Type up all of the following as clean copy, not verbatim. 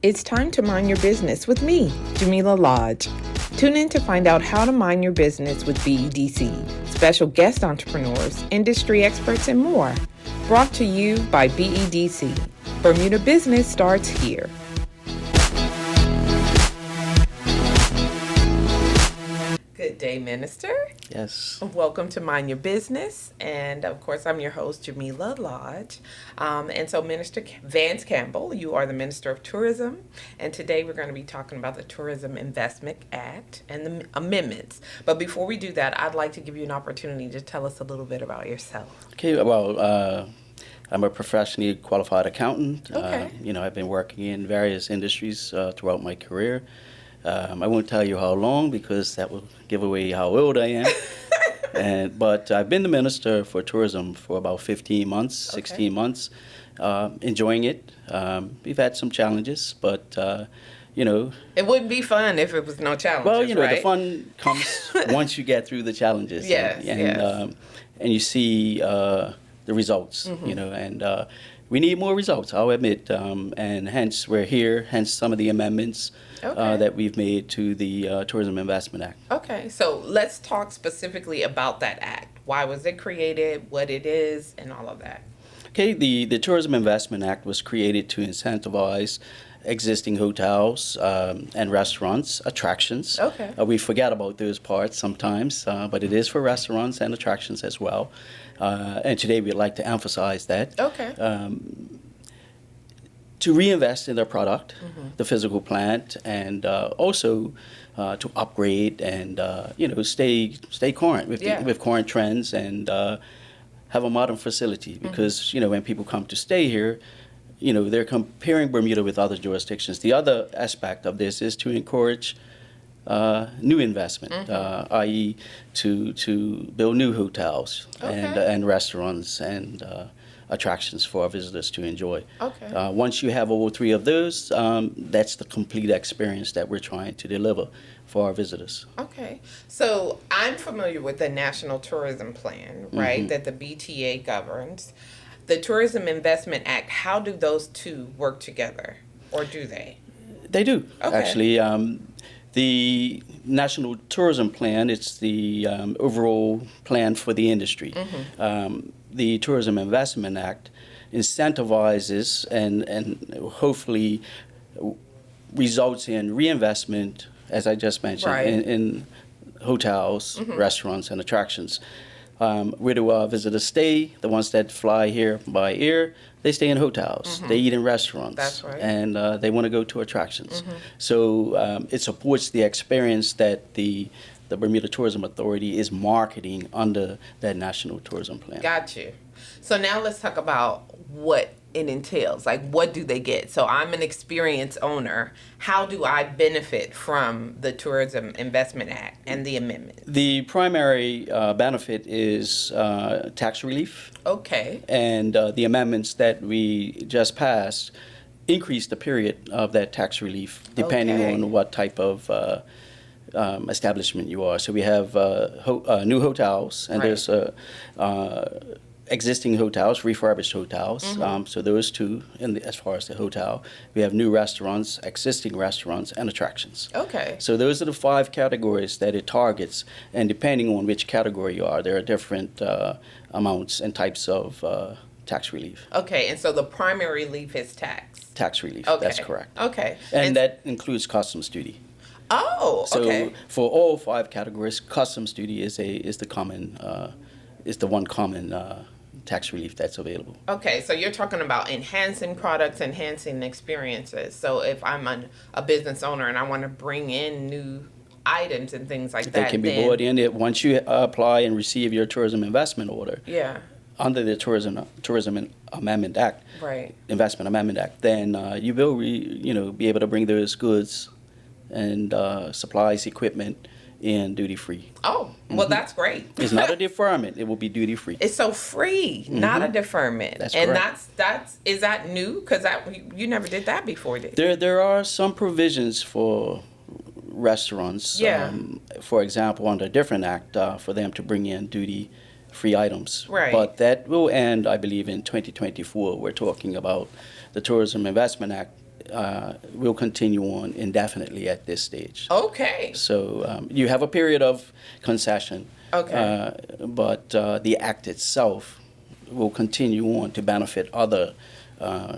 It's time to mind your business with me, Jamillah Lodge. Tune in to find out how to mind your business with BEDC, special guest entrepreneurs, industry experts, and more. Brought to you by BEDC. Bermuda Business starts here. Good day, Minister. Yes. Welcome to Mind Your Business. And of course, I'm your host, Jamillah Lodge. And so, Minister Vance Campbell, you are the Minister of Tourism. And today we're going to be talking about the Tourism Investment Act and the amendments. But before we do that, I'd like to give you an opportunity to tell us a little bit about yourself. Okay, well, I'm a professionally qualified accountant. Okay. I've been working in various industries throughout my career. I won't tell you how long because that will give away how old I am. But I've been the Minister for Tourism for about 15 months, 16 months, enjoying it. We've had some challenges, but, It wouldn't be fun if it was no challenges, well, right? the fun comes once you get through the challenges. Yes, and you see the results, and we need more results, I'll admit, and hence we're here, hence some of the amendments that we've made to the Tourism Investment Act. Okay, so let's talk specifically about that act. Why was it created, what it is, and all of that? Okay, the Tourism Investment Act was created to incentivize existing hotels and restaurants, attractions. Okay. We forget about those parts sometimes, but it is for restaurants and attractions as well. And today we'd like to emphasize that. Okay. To reinvest in their product, the physical plant, and also to upgrade and stay current with current trends and have a modern facility. Because when people come to stay here, they're comparing Bermuda with other jurisdictions. The other aspect of this is to encourage new investment, i.e., to build new hotels and restaurants and attractions for our visitors to enjoy. Okay. Once you have all three of those, that's the complete experience that we're trying to deliver for our visitors. Okay. So I'm familiar with the National Tourism Plan, right, that the BTA governs. The Tourism Investment Act, how do those two work together, or do they? They do, Okay. actually. The National Tourism Plan, it's the overall plan for the industry. The Tourism Investment Act incentivizes and hopefully results in reinvestment, as I just mentioned, Right. in hotels, restaurants, and attractions. Where do our visitors stay? The ones that fly here by air, they stay in hotels. They eat in restaurants. That's right. And they want to go to attractions. So it supports the experience that the Bermuda Tourism Authority is marketing under that National Tourism Plan. Got you. So now let's talk about what it entails. Like, what do they get? So I'm an experienced owner. How do I benefit from the Tourism Investment Act and the amendment? The primary benefit is tax relief. Okay. And the amendments that we just passed increase the period of that tax relief depending on what type of establishment you are. So we have new hotels, and there's existing hotels, refurbished hotels. So those two, as far as the hotel. We have new restaurants, existing restaurants, and attractions. Okay. So those are the 5 categories that it targets, and depending on which category you are, there are different amounts and types of tax relief. Okay, and so the primary relief is tax. Tax relief, Okay. that's correct. Okay. And that includes customs duty. Oh, So okay. for all 5 categories, customs duty is the one common tax relief that's available. Okay, so you're talking about enhancing products, enhancing experiences. So if I'm a business owner and I want to bring in new items and things like that, They can be brought in once you apply and receive your tourism investment order. Yeah. Under the Tourism Amendment Act, Right. Investment Amendment Act, then you will be able to bring those goods and supplies, equipment in duty free. Oh, well, that's great. It's not a deferment; it will be duty free. It's so free, not a deferment. That's and correct. is that new? Because you never did that before, did you? There are some provisions for restaurants. Yeah. For example, under a different act, for them to bring in duty-free items. Right. But that will end, I believe, in 2024. We're talking about the Tourism Investment Act will continue on indefinitely at this stage. Okay. So you have a period of concession, Okay. but the act itself will continue on to benefit other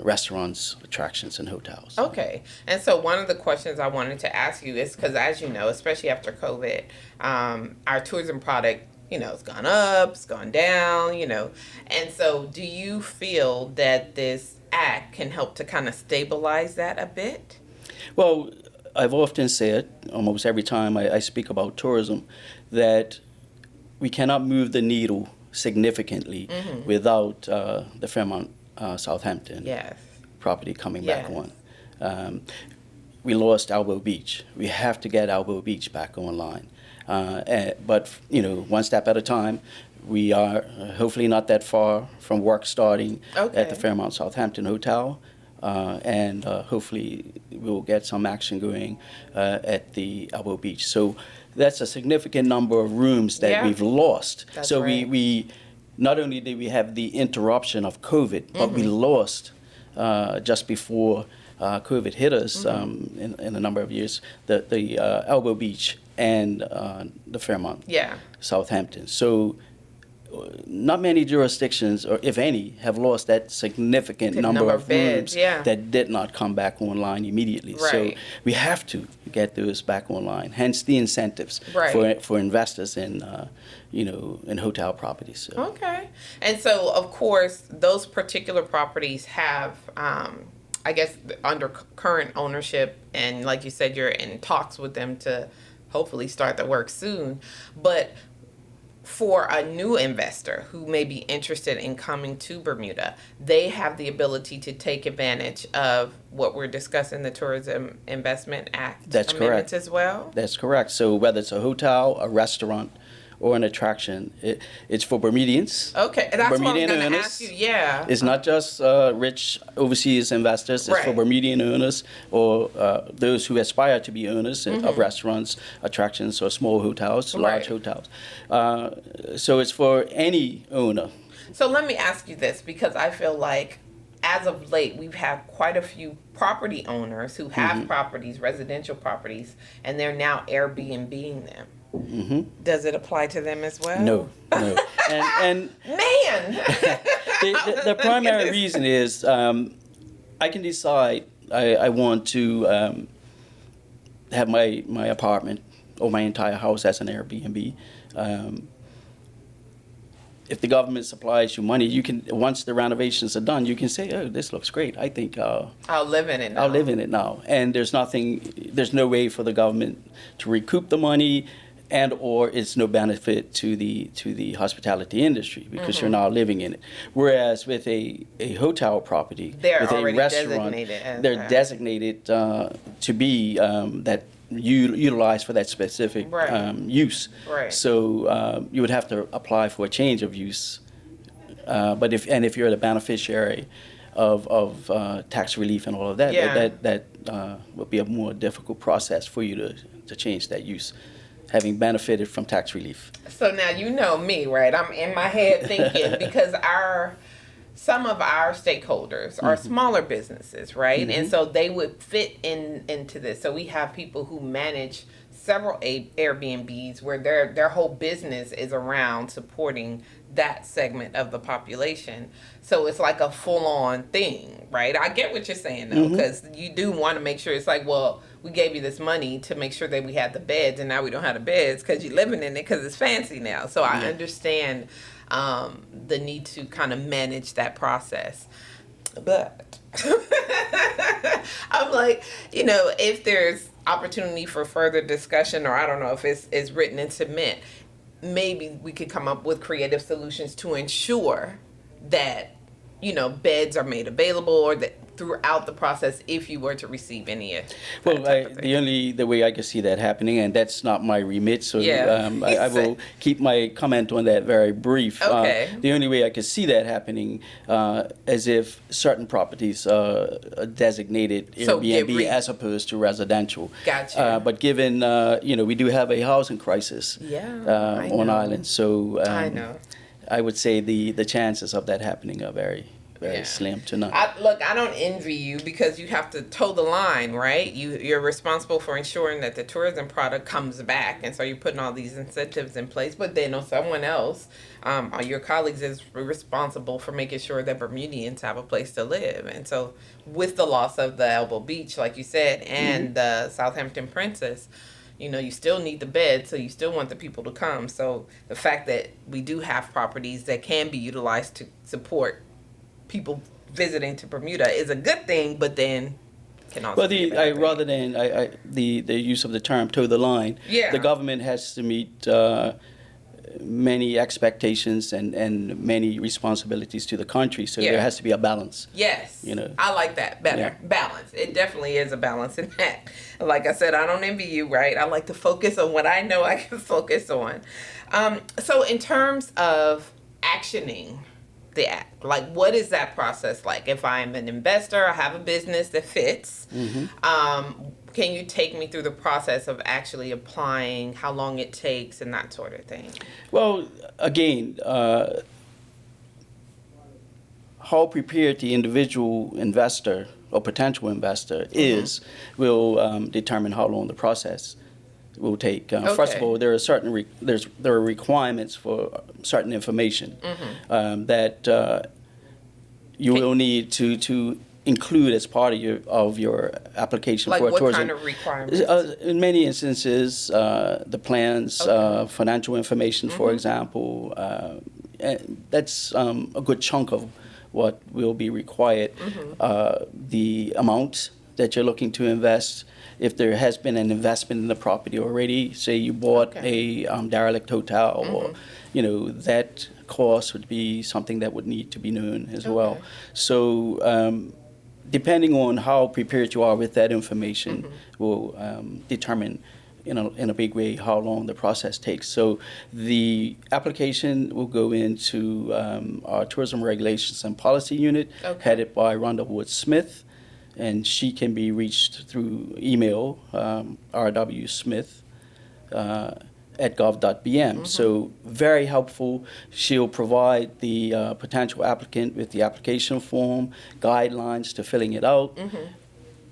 restaurants, attractions, and hotels. Okay. And so one of the questions I wanted to ask you is because, as you know, especially after COVID, our tourism product, it's gone up, it's gone down, And so do you feel that this act can help to kind of stabilize that a bit? Well, I've often said, almost every time I speak about tourism, that we cannot move the needle significantly without the Fairmont Southampton Yes. property coming Yes. back on. We lost Elbow Beach. We have to get Elbow Beach back online. But, one step at a time. We are hopefully not that far from work starting at the Fairmont Southampton Hotel. And hopefully we'll get some action going at the Elbow Beach. So that's a significant number of rooms that we've lost. That's so right. we not only did we have the interruption of COVID, but we lost just before COVID hit us in a number of years, the Elbow Beach and the Fairmont Southampton. So not many jurisdictions, or if any, have lost that significant number of beds, rooms that did not come back online immediately. Right. So we have to get those back online. Hence the incentives for investors in in hotel properties. So. Okay. And so, of course, those particular properties have, I guess, under current ownership, and like you said, you're in talks with them to hopefully start the work soon. But for a new investor who may be interested in coming to Bermuda, they have the ability to take advantage of what we're discussing, the Tourism Investment Act amendments as well? That's correct. So whether it's a hotel, a restaurant, or an attraction, it's for Bermudians. Okay, and that's Bermudian what I'm going to owners. ask you, yeah. It's not just rich overseas investors. It's for Bermudian owners or those who aspire to be owners of restaurants, attractions, or small hotels, large hotels. So it's for any owner. So let me ask you this, because I feel like as of late, we've had quite a few property owners who have properties, residential properties, and they're now Airbnb-ing them. Does it apply to them as well? No. And man, the primary reason is I can decide I want to have my apartment or my entire house as an Airbnb. If the government supplies you money, you can, once the renovations are done, you can say, "Oh, this looks great. I think I'll live in it now." I'll live in it now." And there's no way for the government to recoup the money, and or it's no benefit to the hospitality industry because you're now living in it. Whereas with a hotel property, they're with a already restaurant, designated they're designated to be that utilized for that specific use. Right. So you would have to apply for a change of use. But if you're the beneficiary of tax relief and all of that, that would be a more difficult process for you to change that use, having benefited from tax relief. So now you know me, right? I'm in my head thinking because some of our stakeholders are smaller businesses, right? And so they would fit into this. So we have people who manage several Airbnbs where their whole business is around supporting that segment of the population. So it's like a full-on thing, right? I get what you're saying, though, because you do want to make sure it's like, well, we gave you this money to make sure that we had the beds, and now we don't have the beds because you're living in it because it's fancy now. So I understand the need to kind of manage that process. But I'm like, if there's opportunity for further discussion, or I don't know if it's written in cement, maybe we could come up with creative solutions to ensure that, beds are made available, or that throughout the process, if you were to receive any of the way I can see that happening, and that's not my remit, so I will keep my comment on that very brief. Okay. The only way I can see that happening as if certain properties are designated Airbnb as opposed to residential. Gotcha. But given we do have a housing crisis on island, so I know. I would say the chances of that happening are very very slim to none. Look, I don't envy you because you have to toe the line, right? You're responsible for ensuring that the tourism product comes back, and so you're putting all these incentives in place. But then, someone else, your colleagues, is responsible for making sure that Bermudians have a place to live. And so, with the loss of the Elbow Beach, like you said, and the Southampton Princess, you still need the bed, so you still want the people to come. So the fact that we do have properties that can be utilized to support people visiting to Bermuda is a good thing, but then can also be a bad thing. rather than the use of the term toe the line, the government has to meet many expectations and many responsibilities to the country, so there has to be a balance. Yes, I like that better. Balance. It definitely is a balance in that. Like I said, I don't envy you, right? I like to focus on what I know I can focus on. So in terms of actioning the act, like, what is that process like? If I'm an investor, I have a business that fits, can you take me through the process of actually applying, how long it takes, and that sort of thing? Well, again, how prepared the individual investor or potential investor is will determine how long the process will take. First of all, there are there are requirements for certain information that you will need to include as part of your application for a tourism. Like what kind of requirements? In many instances, the plans, financial information, for example, that's a good chunk of what will be required. The amount that you're looking to invest, if there has been an investment in the property already, say you bought a derelict hotel, or that cost would be something that would need to be known as well. So depending on how prepared you are with that information will determine in a big way how long the process takes. So the application will go into our Tourism Regulations and Policy Unit, headed by Rhonda Wood-Smith, and she can be reached through email, rwsmith at gov.bm. So very helpful. She'll provide the potential applicant with the application form, guidelines to filling it out.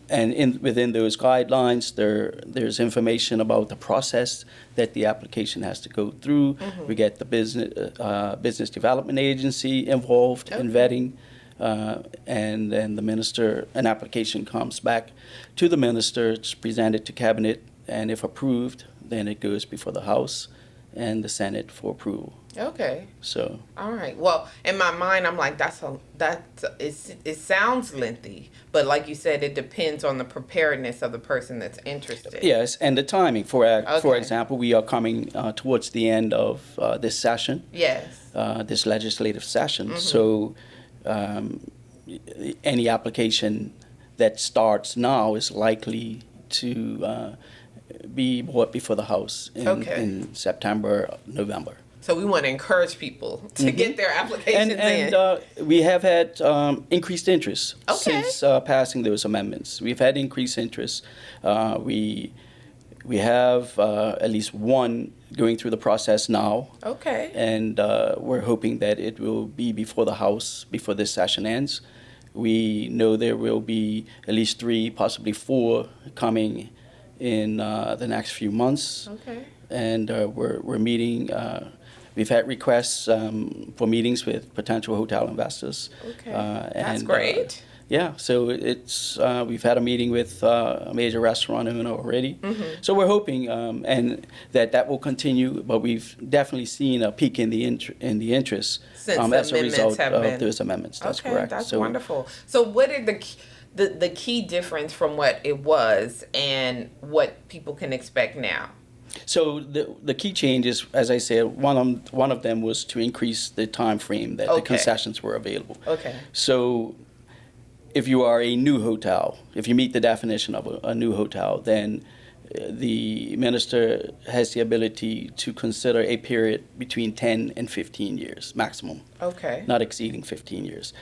And within those guidelines, there's information about the process that the application has to go through. We get the business development agency involved in vetting, and then the minister, an application comes back to the minister, it's presented to cabinet, and if approved, then it goes before the House and the Senate for approval. Okay. So. All right. Well, in my mind, I'm like, it sounds lengthy, but like you said, it depends on the preparedness of the person that's interested. Yes, and the timing. For example, we are coming towards the end of this session. Yes. This legislative session. So any application that starts now is likely to be brought before the House in September, November. So we want to encourage people to get their applications in. And we have had increased interest since passing those amendments. We've had increased interest. We have at least one going through the process now. Okay. And we're hoping that it will be before the House before this session ends. We know there will be at least 3, possibly 4 coming in the next few months. Okay. And we're meeting. We've had requests for meetings with potential hotel investors. Okay. That's great. Yeah, so it's we've had a meeting with a major restaurant owner already. So we're hoping and that will continue, but we've definitely seen a peak in the interest as a result of those amendments. That's correct. That's wonderful. So what are the key difference from what it was and what people can expect now? So the key changes, as I said, one of them was to increase the time frame that the concessions were available. Okay. So if you are a new hotel, if you meet the definition of a new hotel, then the minister has the ability to consider a period between 10 and 15 years maximum. Okay. Not exceeding 15 years.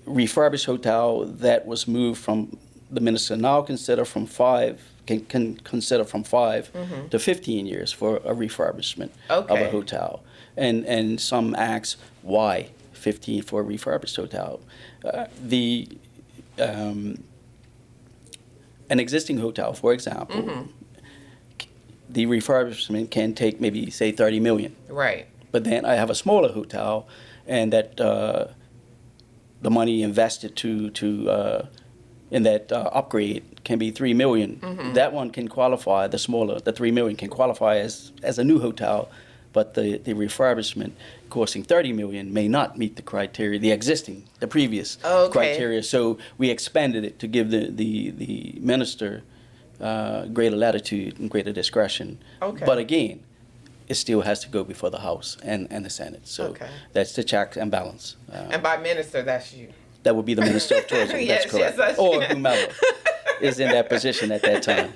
Refurbished hotel that was moved from the minister now consider from 5 can consider from 5 to 15 years for a refurbishment of a hotel. And some asks, why 15 for a refurbished hotel. The an existing hotel, for example, the refurbishment can take maybe say 30 million. Right. But then I have a smaller hotel, and that the money invested to in that upgrade can be 3 million. That one can qualify. The 3 million can qualify as a new hotel, but the refurbishment costing 30 million may not meet the criteria, the previous criteria. So we expanded it to give the minister greater latitude and greater discretion. Okay. But again, it still has to go before the House and the Senate. So that's the check and balance. And by minister, that's you. That would be the Minister of Tourism. Yes, That's correct. yes, or whomever is in that position at that time.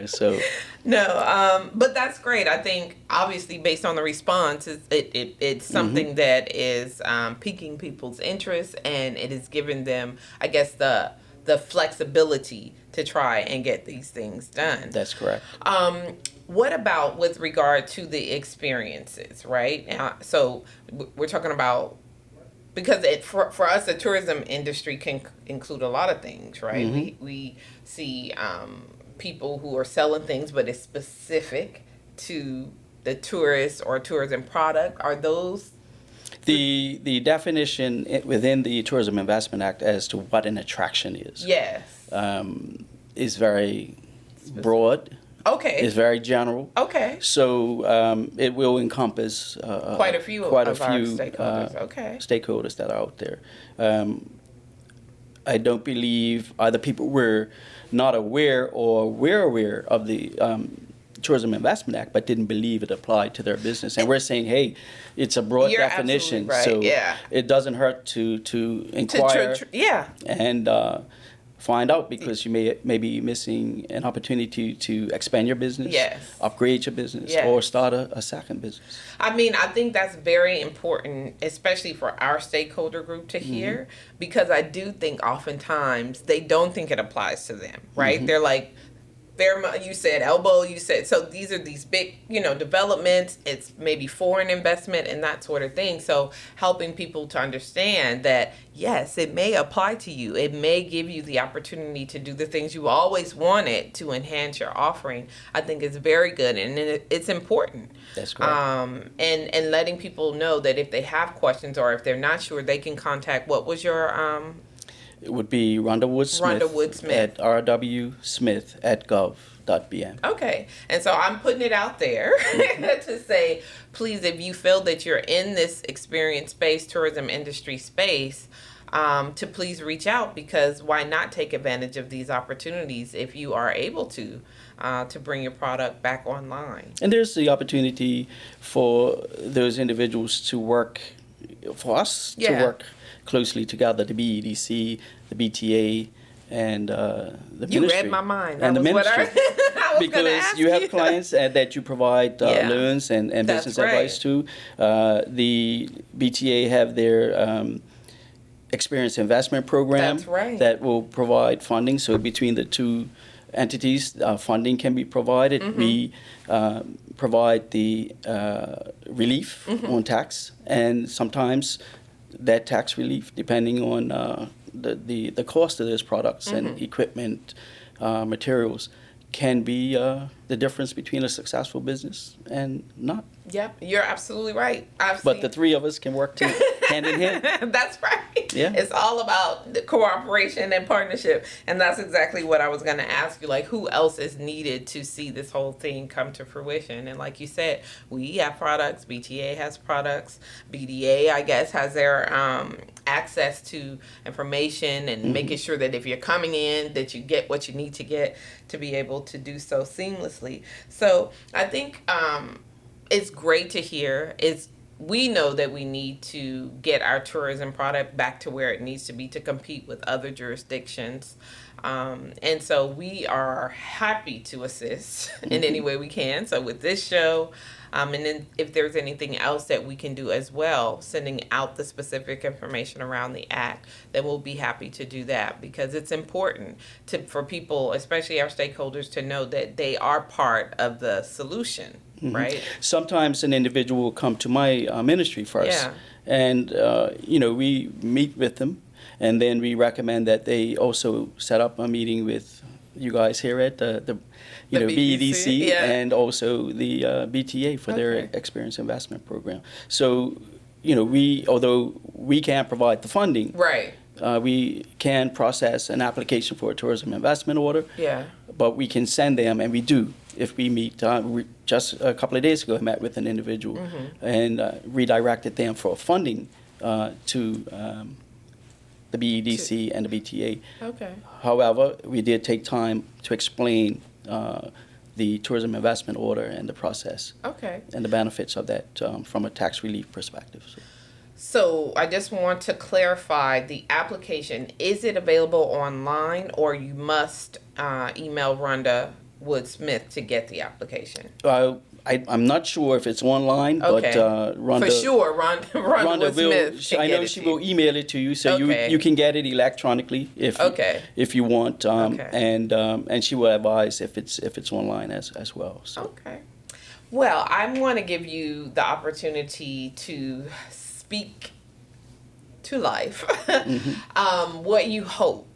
So. No, but that's great. I think obviously based on the response, it's something that is piquing people's interest, and it is giving them, I guess, the flexibility to try and get these things done. That's correct. What about with regard to the experiences, right? So we're talking about, because for us, the tourism industry can include a lot of things, right? We see people who are selling things, but it's specific to the tourist or tourism product. Are those the definition within the Tourism Investment Act as to what an attraction is? Yes. Is very broad. Okay. It's very general. Okay. So it will encompass quite a few our stakeholders. Stakeholders that are out there. I don't believe either people were not aware or were aware of the Tourism Investment Act, but didn't believe it applied to their business. And we're saying, hey, it's a broad definition, right. so yeah. it doesn't hurt to inquire and find out, because you may be missing an opportunity to expand your business, upgrade your business, or start a second business. I mean, I think that's very important, especially for our stakeholder group to hear, because I do think oftentimes they don't think it applies to them, right? They're like, you said elbow, so these are these big, developments. It's maybe foreign investment and that sort of thing. So helping people to understand that, yes, it may apply to you. It may give you the opportunity to do the things you always wanted to enhance your offering, I think is very good. And it's important. That's correct. And letting people know that if they have questions or if they're not sure, they can contact, what was your... It would be Rhonda Wood Smith at rwsmith@gov.bn. Okay. And so I'm putting it out there to say, please, if you feel that you're in this experience space, tourism industry space, to please reach out, because why not take advantage of these opportunities if you are able to bring your product back online. And there's the opportunity for those individuals to work, for us to work closely together, the BEDC, the BTA, and the ministry. You read my mind. That and was the ministry. What I was because you have clients that you provide loans and business advice to. The BTA have their experience investment program that will provide funding. So between the two entities, funding can be provided. We provide the relief on tax, and sometimes that tax relief, depending on the cost of those products and equipment, materials, can be the difference between a successful business and not. Yeah, you're absolutely right. But the three of us can work hand in hand. That's right. Yeah. It's all about the cooperation and partnership. And that's exactly what I was going to ask you. Like, who else is needed to see this whole thing come to fruition? And like you said, we have products. BTA has products. BDA, I guess, has their access to information and making sure that if you're coming in, that you get what you need to get to be able to do so seamlessly. So I think it's great to hear. We know that we need to get our tourism product back to where it needs to be to compete with other jurisdictions. And so we are happy to assist in any way we can. So with this show, and then if there's anything else that we can do as well, sending out the specific information around the act, then we'll be happy to do that, because it's important for people, especially our stakeholders, to know that they are part of the solution. Right. Sometimes an individual will come to my ministry first and we meet with them, and then we recommend that they also set up a meeting with you guys here at the BEDC, yeah. and also the BTA for their experience investment program. So, although we can't provide the funding, right. We can process an application for a tourism investment order. Yeah. But we can send them, and we do, if we meet. Just a couple of days ago, I met with an individual and redirected them for funding to the BEDC and the BTA. Okay. However, we did take time to explain the tourism investment order and the process. Okay. And the benefits of that from a tax relief perspective. So I just want to clarify the application. Is it available online, or you must email Rhonda Wood Smith to get the application? I'm not sure if it's online, but Rhonda... For sure, Rhonda Wood Smith I know she will email it to you, so you can get it electronically if you want, and she will advise if it's online as well. So. Okay. Well, I want to give you the opportunity to speak to life. What you hope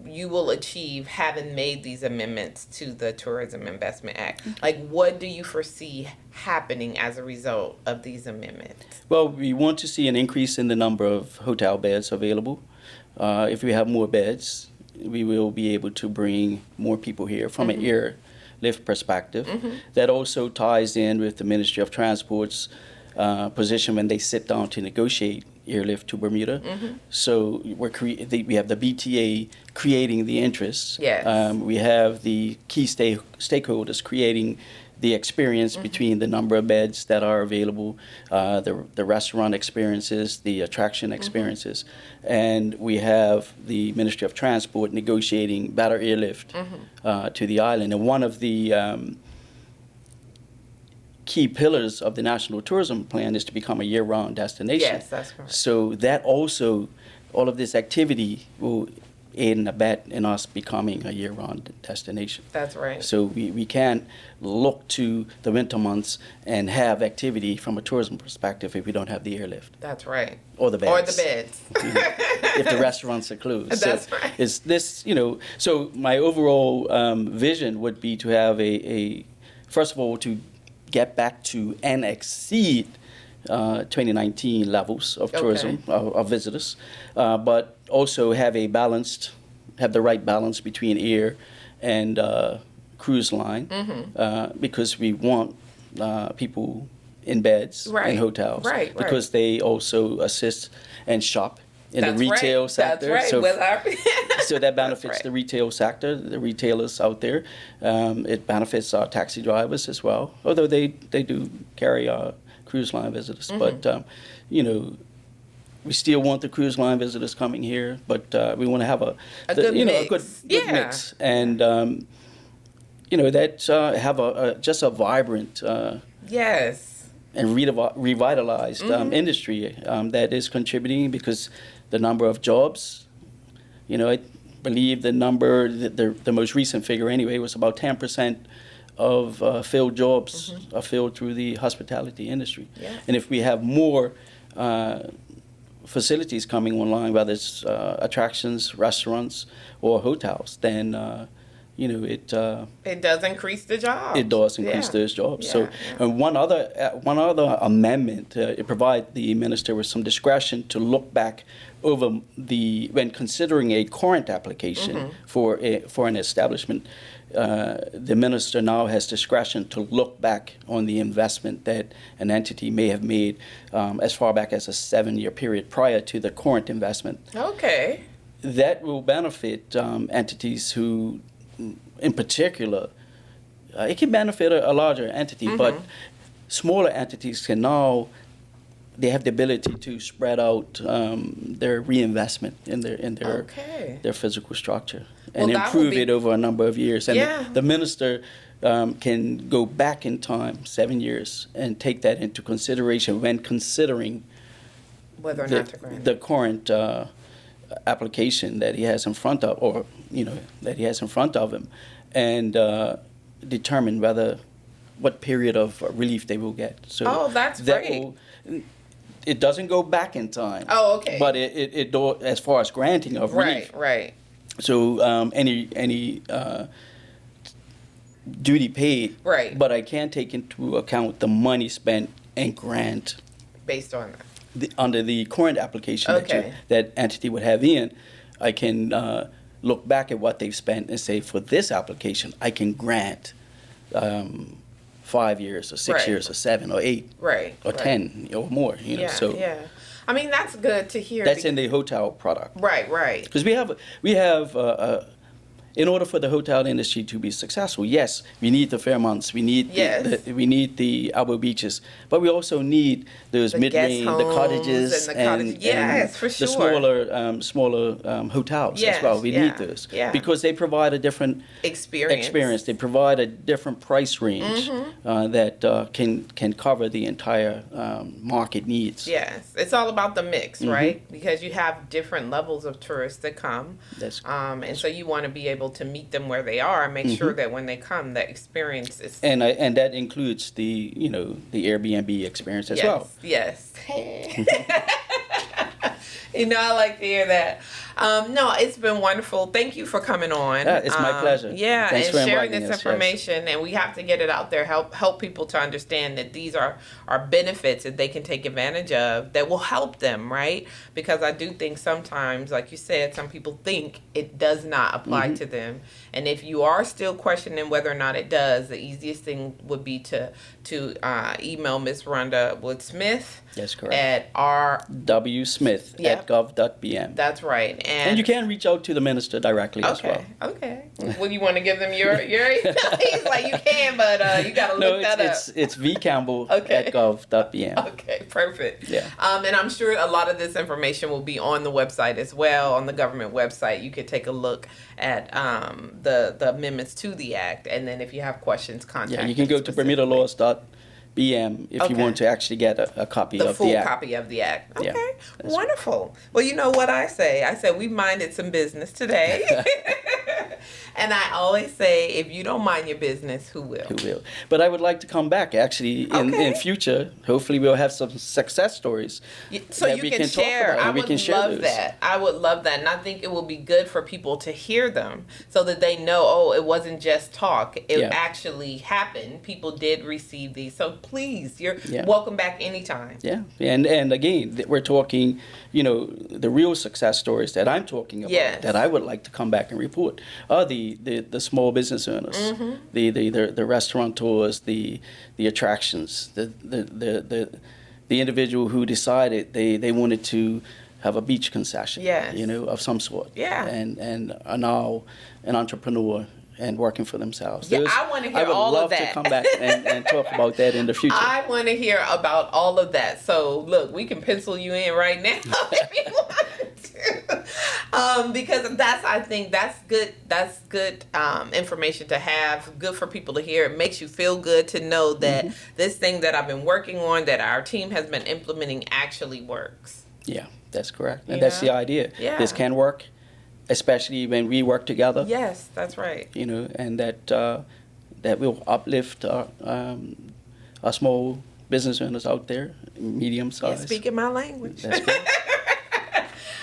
you will achieve having made these amendments to the Tourism Investment Act. Like, what do you foresee happening as a result of these amendments? Well, we want to see an increase in the number of hotel beds available. If we have more beds, we will be able to bring more people here from an airlift perspective. That also ties in with the Ministry of Transport's position when they sit down to negotiate airlift to Bermuda. So we have the BTA creating the interests. Yes. We have the key stakeholders creating the experience between the number of beds that are available, the restaurant experiences, the attraction experiences, and we have the Ministry of Transport negotiating better airlift to the island. And one of the key pillars of the National Tourism Plan is to become a year-round destination. Yes, that's correct. So that also, all of this activity will aid and abet in us becoming a year-round destination. That's right. So we can't look to the winter months and have activity from a tourism perspective if we don't have the airlift. That's right. Or the beds. If the restaurants are closed. That's right. It's this, so my overall vision would be to have first of all, to get back to and exceed 2019 levels of tourism, of visitors, but also have the right balance between air and cruise line, because we want people in beds in hotels, because they also assist and shop in the retail sector. That's right. So that benefits the retail sector, the retailers out there. It benefits our taxi drivers as well, although they do carry our cruise line visitors. But, we still want the cruise line visitors coming here, but we want to have a good mix. And, that have just a vibrant and revitalized industry that is contributing, because the number of jobs, I believe the most recent figure anyway was about 10% of filled jobs are filled through the hospitality industry. Yeah. And if we have more facilities coming online, whether it's attractions, restaurants, or hotels, then it does increase the jobs. It does increase those jobs. And one other amendment, it provides the minister with some discretion to look back over when considering a current application for an establishment. The minister now has discretion to look back on the investment that an entity may have made as far back as a 7-year period prior to the current investment. Okay. That will benefit entities who, in particular, it can benefit a larger entity, but smaller entities can now, they have the ability to spread out their reinvestment in their physical structure and improve it over a number of years. And the minister can go back in time 7 years and take that into consideration when considering whether or not to grant the current application that he has in front of, or that he has in front of him, and determine what period of relief they will get. So that's great. it doesn't go back in time. Oh, okay. But it do, as far as granting of relief. Right. So any duty paid. Right. But I can take into account the money spent and grant based on that. Under the current application Okay. that entity would have in, I can look back at what they've spent and say, for this application, I can grant 5 years or 6 Right. years or 7 or 8 Right. or 10 or more. You know, Yeah. so Yeah. I mean, that's good to hear. that's in the hotel product. Right. Because we have in order for the hotel industry to be successful, yes, we need the Fairmonts, we need Yes. we need the Albo Beaches, but we also need those The mid-range, guest the homes cottages, and the cottages. Yes, for sure. the smaller hotels Yes, as well. We yeah, need those yeah. because they provide a different experience. They provide a different price range that can cover the entire market needs. Yes, it's all about the mix, right? Because you have different levels of tourists that come, and so you want to be able to meet them where they are and make sure that when they come, the experience is. And that includes the Airbnb experience as well. Yes. I like to hear that. No, it's been wonderful. Thank you for coming on. Yeah, it's my pleasure. Yeah, Thanks and for sharing inviting this us, information, and we have to get it out there. Help people to understand that these are benefits that they can take advantage of that will help them, right? Because I do think sometimes, like you said, some people think it does not apply to them, and if you are still questioning whether or not it does, the easiest thing would be to email Miss Rhonda Wood Smith. That's correct. At wsmith Yep. at gov.bm. That's right. And you can reach out to the minister directly as well. Okay. Well, you want to give them your email? He's like, you can, but you got to look that up. It's vcampbell Okay. at gov.bm. Okay, perfect. Yeah. And I'm sure a lot of this information will be on the website as well, on the government website. You could take a look at the amendments to the act, and then if you have questions, contact. Yeah, you can go to bermudalaws.bm if you want to actually get a copy of the full act. copy of the act. Okay, Yeah, wonderful. Well, you know what I say? I said we minded some business today. And I always say, if you don't mind your business, who will? Who will? But I would like to come back actually in future. Hopefully, we'll have some success stories. So that you we can talk share. about, I and we would can share love those. that. I would love that. And I think it will be good for people to hear them so that they know, oh, it wasn't just talk. It actually happened. People did receive these. So please, you're welcome back anytime. Yeah. And again, we're talking, the real success stories that I'm talking about that I would like to come back and report are the small business owners, the restaurateurs, the attractions, the individual who decided they wanted to have a beach concession, of some sort, and are now an entrepreneur and working for themselves. Yeah, I want to hear all of that. I would love to come back and talk about that in the future. I want to hear about all of that. So, look, we can pencil you in right now if you want to. Because I think that's good. That's good information to have. Good for people to hear. It makes you feel good to know that this thing that I've been working on, that our team has been implementing, actually works. Yeah, that's correct. And that's the idea. Yeah. This can work, especially when we work together. Yes, that's right. And that will uplift our small business owners out there, medium size. You're speaking my language. That's good.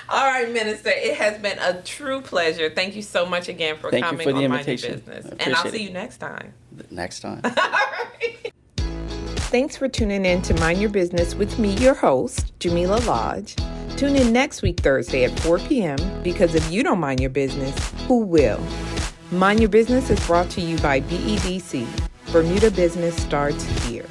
All right, Minister. It has been a true pleasure. Thank you so much again for coming you for the on invitation. Mind Your Business. I And I'll appreciate see it. you next time. Next time. All right. Thanks for tuning in to Mind Your Business with me, your host, Jamillah Lodge. Tune in next week, Thursday at 4 p.m. because if you don't mind your business, who will? Mind Your Business is brought to you by BEDC. Bermuda Business starts here.